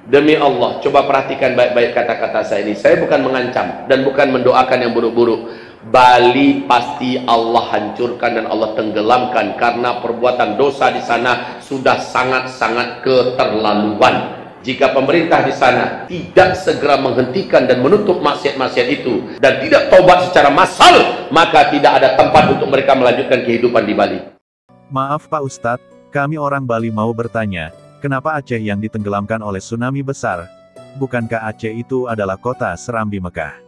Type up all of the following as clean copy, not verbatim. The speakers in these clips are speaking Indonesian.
Demi Allah, coba perhatikan baik-baik kata-kata saya ini. Saya bukan mengancam dan bukan mendoakan yang buruk-buruk. Bali pasti Allah hancurkan dan Allah tenggelamkan karena perbuatan dosa di sana sudah sangat-sangat keterlaluan. Jika pemerintah di sana tidak segera menghentikan dan menutup maksiat-maksiat itu dan tidak tobat secara massal, maka tidak ada tempat untuk mereka melanjutkan kehidupan di Bali. Maaf Pak Ustadz, kami orang Bali mau bertanya, kenapa Aceh yang ditenggelamkan oleh tsunami besar? Bukankah Aceh itu adalah kota Serambi Mekah?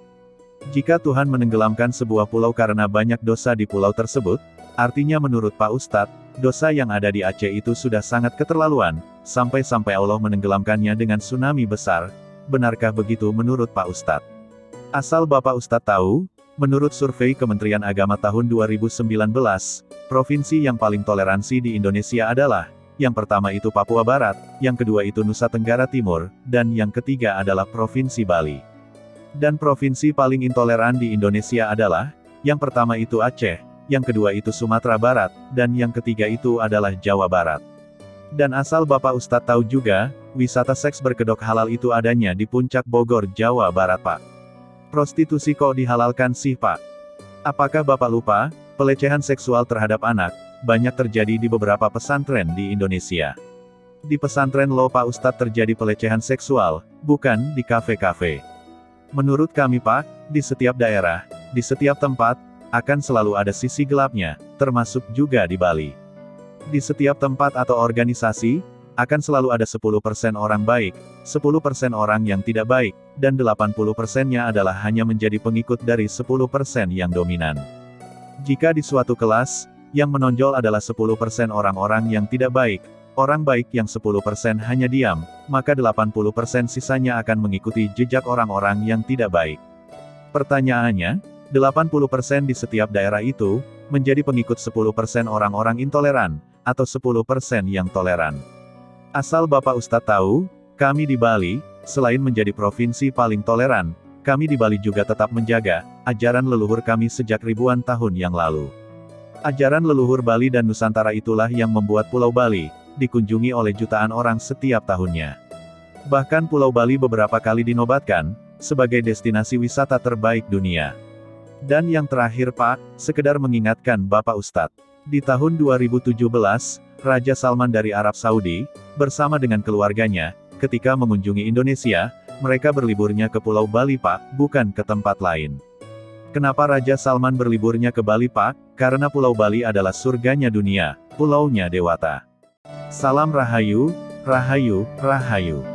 Jika Tuhan menenggelamkan sebuah pulau karena banyak dosa di pulau tersebut, artinya menurut Pak Ustadz, dosa yang ada di Aceh itu sudah sangat keterlaluan, sampai-sampai Allah menenggelamkannya dengan tsunami besar. Benarkah begitu menurut Pak Ustadz? Asal Bapak Ustadz tahu, menurut survei Kementerian Agama tahun 2019, provinsi yang paling toleransi di Indonesia adalah, yang pertama itu Papua Barat, yang kedua itu Nusa Tenggara Timur, dan yang ketiga adalah Provinsi Bali. Dan provinsi paling intoleran di Indonesia adalah, yang pertama itu Aceh, yang kedua itu Sumatera Barat, dan yang ketiga itu adalah Jawa Barat. Dan asal Bapak Ustadz tahu juga, wisata seks berkedok halal itu adanya di Puncak Bogor, Jawa Barat Pak. Prostitusi kok dihalalkan sih Pak? Apakah Bapak lupa, pelecehan seksual terhadap anak, banyak terjadi di beberapa pesantren di Indonesia. Di pesantren lo Pak Ustadz terjadi pelecehan seksual, bukan di kafe-kafe. Menurut kami Pak, di setiap daerah, di setiap tempat, akan selalu ada sisi gelapnya, termasuk juga di Bali. Di setiap tempat atau organisasi, akan selalu ada 10% orang baik, 10% orang yang tidak baik, dan 80%-nya adalah hanya menjadi pengikut dari 10% yang dominan. Jika di suatu kelas, yang menonjol adalah 10% orang-orang yang tidak baik, orang baik yang 10% hanya diam, maka 80% sisanya akan mengikuti jejak orang-orang yang tidak baik. Pertanyaannya, 80% di setiap daerah itu, menjadi pengikut 10% orang-orang intoleran, atau 10% yang toleran. Asal Bapak Ustadz tahu, kami di Bali, selain menjadi provinsi paling toleran, kami di Bali juga tetap menjaga ajaran leluhur kami sejak ribuan tahun yang lalu. Ajaran leluhur Bali dan Nusantara itulah yang membuat Pulau Bali dikunjungi oleh jutaan orang setiap tahunnya. Bahkan Pulau Bali beberapa kali dinobatkan sebagai destinasi wisata terbaik dunia. Dan yang terakhir Pak, sekedar mengingatkan Bapak Ustadz, di tahun 2017, Raja Salman dari Arab Saudi, bersama dengan keluarganya, ketika mengunjungi Indonesia, mereka berliburnya ke Pulau Bali Pak, bukan ke tempat lain. Kenapa Raja Salman berliburnya ke Bali Pak? Karena Pulau Bali adalah surganya dunia, pulaunya dewata. Salam Rahayu, Rahayu, Rahayu.